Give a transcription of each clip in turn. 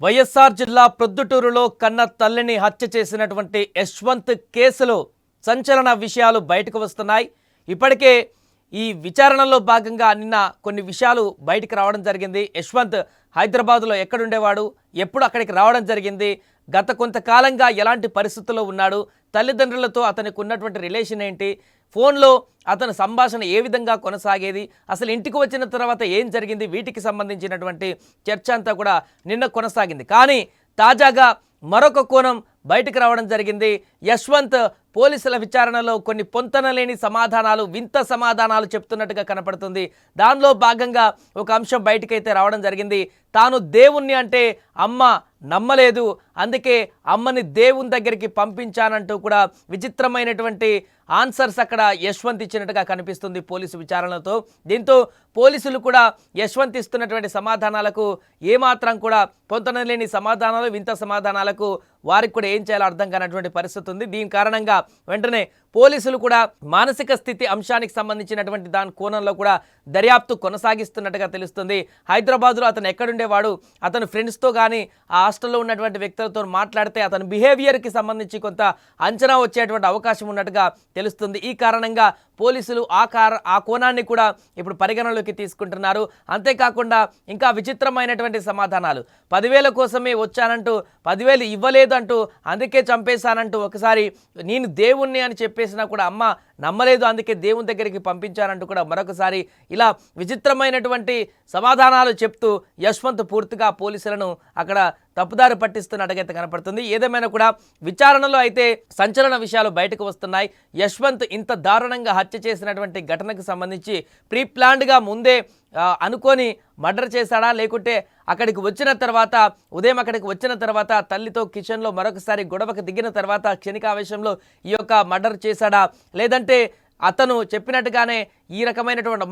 వైఎస్ఆర్ జిల్లా ప్రొద్దుటూరులో కన్న తల్లిని హత్య చేసినటువంటి యశ్వంత్ కేసులో సంచలన విషయాలు బయటకు వస్తున్నాయి. ఇప్పటికే ఈ విచారణలో భాగంగా నిన్న కొన్ని విషయాలు బయటకు రావడం జరిగింది. యశ్వంత్ హైదరాబాద్లో ఎక్కడుండేవాడు, ఎప్పుడు అక్కడికి రావడం జరిగింది, గత కొంతకాలంగా ఎలాంటి పరిస్థితుల్లో ఉన్నాడు, తల్లిదండ్రులతో అతనికి ఉన్నటువంటి రిలేషన్ ఏంటి, ఫోన్లో అతని సంభాషణ ఏ విధంగా కొనసాగేది, అసలు ఇంటికి వచ్చిన తర్వాత ఏం జరిగింది, వీటికి సంబంధించినటువంటి చర్చ అంతా కూడా నిన్న కొనసాగింది. కానీ తాజాగా మరొక కోణం బయటకు రావడం జరిగింది. యశ్వంత్ పోలీసుల విచారణలో కొన్ని పొంతనలేని సమాధానాలు, వింత సమాధానాలు చెప్తున్నట్టుగా కనపడుతుంది. దానిలో భాగంగా ఒక అంశం బయటకైతే రావడం జరిగింది. తాను దేవుణ్ణి అంటే అమ్మ నమ్మలేదు, అందుకే అమ్మని దేవుని దగ్గరికి పంపించానంటూ కూడా విచిత్రమైనటువంటి ఆన్సర్స్ అక్కడ యశ్వంత్ ఇచ్చినట్టుగా కనిపిస్తుంది పోలీసు విచారణతో. దీంతో పోలీసులు కూడా యశ్వంత్ ఇస్తున్నటువంటి సమాధానాలకు ఏమాత్రం కూడా పొంతనలేని సమాధానాలు, వింత సమాధానాలకు వారికి కూడా ఏం చేయాలో అర్థం కానటువంటి పరిస్థితి ఉంది. దీని కారణంగా వెంటనే పోలీసులు కూడా మానసిక స్థితి అంశానికి సంబంధించినటువంటి దాని కోణంలో కూడా దర్యాప్తు కొనసాగిస్తున్నట్టుగా తెలుస్తుంది. హైదరాబాద్లో అతను ఎక్కడుండేవాడు, అతను ఫ్రెండ్స్తో కానీ ఆ హాస్టల్లో ఉన్నటువంటి వ్యక్తులతో మాట్లాడితే అతని బిహేవియర్కి సంబంధించి కొంత అంచనా వచ్చేటువంటి అవకాశం ఉన్నట్టుగా తెలుస్తుంది. ఈ కారణంగా పోలీసులు ఆ కోణాన్ని కూడా ఇప్పుడు పరిగణలోకి తీసుకుంటున్నారు. అంతేకాకుండా ఇంకా విచిత్రమైనటువంటి సమాధానాలు, 10,000 కోసమే వచ్చానంటూ 10,000 ఇవ్వలేదు అంటూ, అందుకే చంపేశానంటూ ఒకసారి నేను దేవుణ్ణి అని చెప్పేసినా కూడా అమ్మ నమ్మలేదు, అందుకే దేవుని దగ్గరికి పంపించానంటూ కూడా మరొకసారి ఇలా విచిత్రమైనటువంటి సమాధానాలు చెప్తూ యశ్వంత్ పూర్తిగా పోలీసులను అక్కడ తప్పుదారి పట్టిస్తున్నట్టుగైతే కనపడుతుంది. ఏదేమైనా కూడా విచారణలో అయితే సంచలన విషయాలు బయటకు వస్తున్నాయి. యశ్వంత్ ఇంత దారుణంగా హత్య చేసినటువంటి ఘటనకు సంబంధించి ప్రీ ప్లాన్డ్గా ముందే అనుకొని మర్డర్ చేశాడా, లేకుంటే అక్కడికి వచ్చిన తర్వాత ఉదయం అక్కడికి వచ్చిన తర్వాత తల్లితో కిచెన్లో మరొకసారి గొడవకు దిగిన తర్వాత క్షణికావేశంలో ఈ యొక్క మర్డర్ చేశాడా, లేదంటే అతను చెప్పినట్టుగానే ఈ రకమైనటువంటి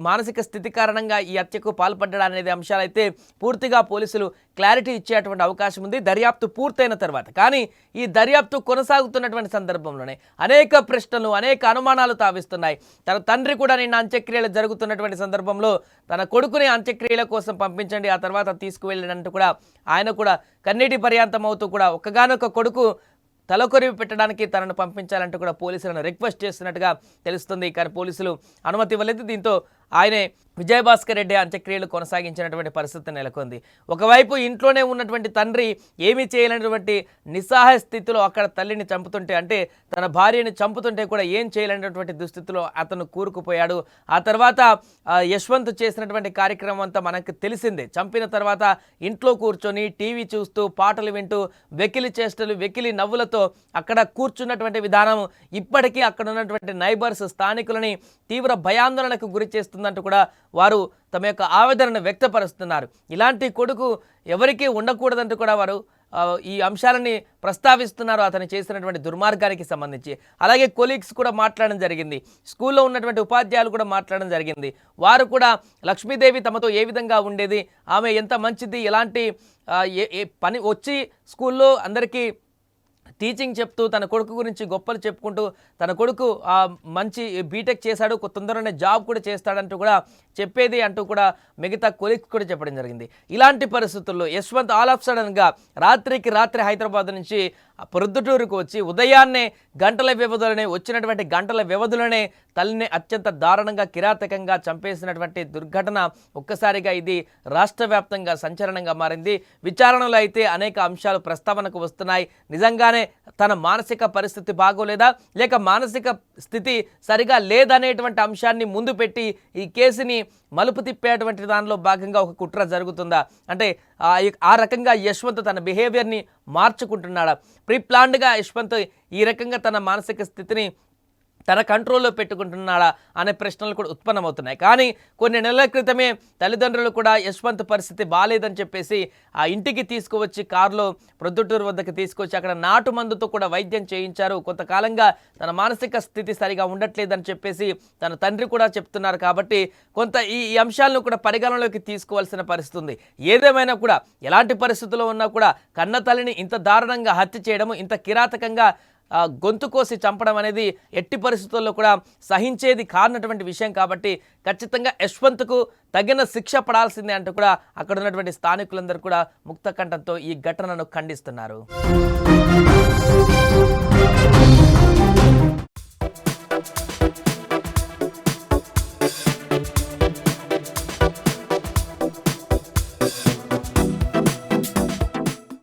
మానసిక స్థితి కారణంగా ఈ హత్యకు పాల్పడ్డా అనేది అంశాలైతే పూర్తిగా పోలీసులు క్లారిటీ ఇచ్చేటువంటి అవకాశం ఉంది దర్యాప్తు పూర్తయిన తర్వాత. కానీ ఈ దర్యాప్తు కొనసాగుతున్నటువంటి సందర్భంలోనే అనేక ప్రశ్నలు, అనేక అనుమానాలు తావిస్తున్నాయి. తన తండ్రి కూడా నిన్న అంత్యక్రియలు జరుగుతున్నటువంటి సందర్భంలో తన కొడుకుని అంత్యక్రియల కోసం పంపించండి, ఆ తర్వాత తీసుకువెళ్ళినంటూ కూడా ఆయన కూడా కన్నీటి పర్యాంతం అవుతూ కూడా ఒక్కగానొక్క కొడుకు తలకొరివి పెట్టడానికి తనను పంపించాలంటూ కూడా పోలీసులను రిక్వెస్ట్ చేస్తున్నట్టుగా తెలుస్తుంది. కానీ పోలీసులు అనుమతి ఇవ్వలేదు. దీంతో ఆయనే విజయభాస్కర్ రెడ్డి అంత్యక్రియలు కొనసాగించినటువంటి పరిస్థితి నెలకొంది. ఒకవైపు ఇంట్లోనే ఉన్నటువంటి తండ్రి ఏమీ చేయలేనటువంటి నిస్సహాయ స్థితిలో అక్కడ తల్లిని చంపుతుంటే, అంటే తన భార్యని చంపుతుంటే కూడా ఏం చేయలేనటువంటి దుస్థితిలో అతను కూరుకుపోయాడు. ఆ తర్వాత యశ్వంత్ చేసినటువంటి కార్యక్రమం అంతా మనకు తెలిసిందే. చంపిన తర్వాత ఇంట్లో కూర్చొని టీవీ చూస్తూ పాటలు వింటూ వెకిలి చేష్టలు, వెకిలి నవ్వులతో అక్కడ కూర్చున్నటువంటి విధానం ఇప్పటికీ అక్కడ ఉన్నటువంటి నైబర్స్, స్థానికులని తీవ్ర భయాందోళనకు గురి చేస్తుందంటూ కూడా వారు తమ యొక్క ఆవేదనను వ్యక్తపరుస్తున్నారు. ఇలాంటి కొడుకు ఎవరికీ ఉండకూడదంటూ కూడా వారు ఈ అంశాలని ప్రస్తావిస్తున్నారు అతను చేసినటువంటి దుర్మార్గానికి సంబంధించి. అలాగే కొలీగ్స్ కూడా మాట్లాడడం జరిగింది, స్కూల్లో ఉన్నటువంటి ఉపాధ్యాయులు కూడా మాట్లాడడం జరిగింది. వారు కూడా లక్ష్మీదేవి తమతో ఏ విధంగా ఉండేది, ఆమె ఎంత మంచిది, ఎలాంటి పని వచ్చి స్కూల్లో అందరికీ టీచింగ్ చెప్తూ తన కొడుకు గురించి గొప్పలు చెప్పుకుంటూ తన కొడుకు మంచి బీటెక్ చేశాడు, తొందరనే జాబ్ కూడా చేస్తాడంటూ కూడా చెప్పేది అంటూ కూడా మిగతా కొలీగ్స్ కూడా చెప్పడం జరిగింది. ఇలాంటి పరిస్థితుల్లో యశ్వంత్ ఆల్ ఆఫ్ సడన్గా రాత్రికి రాత్రి హైదరాబాద్ నుంచి ప్రొద్దుటూరుకు వచ్చి ఉదయాన్నే వచ్చినటువంటి గంటల వ్యవధిలోనే తల్లిని అత్యంత దారుణంగా, కిరాతకంగా చంపేసినటువంటి దుర్ఘటన ఒక్కసారిగా ఇది రాష్ట్ర వ్యాప్తంగా సంచలనంగా మారింది. విచారణలో అయితే అనేక అంశాలు ప్రస్తావనకు వస్తున్నాయి. నిజంగానే తన మానసిక పరిస్థితి బాగోలేదా, లేక మానసిక స్థితి సరిగా లేదనేటువంటి అంశాన్ని ముందు పెట్టి ఈ కేసుని మలుపు తిప్పేటువంటి దానిలో భాగంగా ఒక కుట్ర జరుగుతుందా, అంటే ఆ రకంగా యశ్వంత్ తన బిహేవియర్ని మార్చుకుంటున్నాడా, ప్రీ ప్లాన్డ్గా యశ్వంత్ ఈ రకంగా తన మానసిక స్థితిని తన కంట్రోల్లో పెట్టుకుంటున్నాడా అనే ప్రశ్నలు కూడా ఉత్పన్నమవుతున్నాయి. కానీ కొన్ని నెలల క్రితమే తల్లిదండ్రులు కూడా యశ్వంత్ పరిస్థితి బాగాలేదని చెప్పేసి ఆ ఇంటికి తీసుకువచ్చి కారులో ప్రొద్దుటూరు వద్దకు తీసుకొచ్చి అక్కడ నాటు మందుతో కూడా వైద్యం చేయించారు. కొంతకాలంగా తన మానసిక స్థితి సరిగా ఉండట్లేదని చెప్పేసి తన తండ్రి కూడా చెప్తున్నారు. కాబట్టి కొంత ఈ అంశాలను కూడా పరిగణలోకి తీసుకోవాల్సిన పరిస్థితి ఉంది. ఏదేమైనా కూడా ఎలాంటి పరిస్థితుల్లో ఉన్నా కూడా కన్న తల్లిని ఇంత దారుణంగా హత్య చేయడము, ఇంత కిరాతకంగా గొంతు కోసి చంపడం అనేది ఎట్టి పరిస్థితుల్లో కూడా సహించేది కానటువంటి విషయం కాబట్టి ఖచ్చితంగా యశ్వంత్కు తగిన శిక్ష పడాల్సిందే అంటూ కూడా అక్కడ ఉన్నటువంటి స్థానికులందరూ కూడా ముక్త కంఠంతో ఈ ఘటనను ఖండిస్తున్నారు.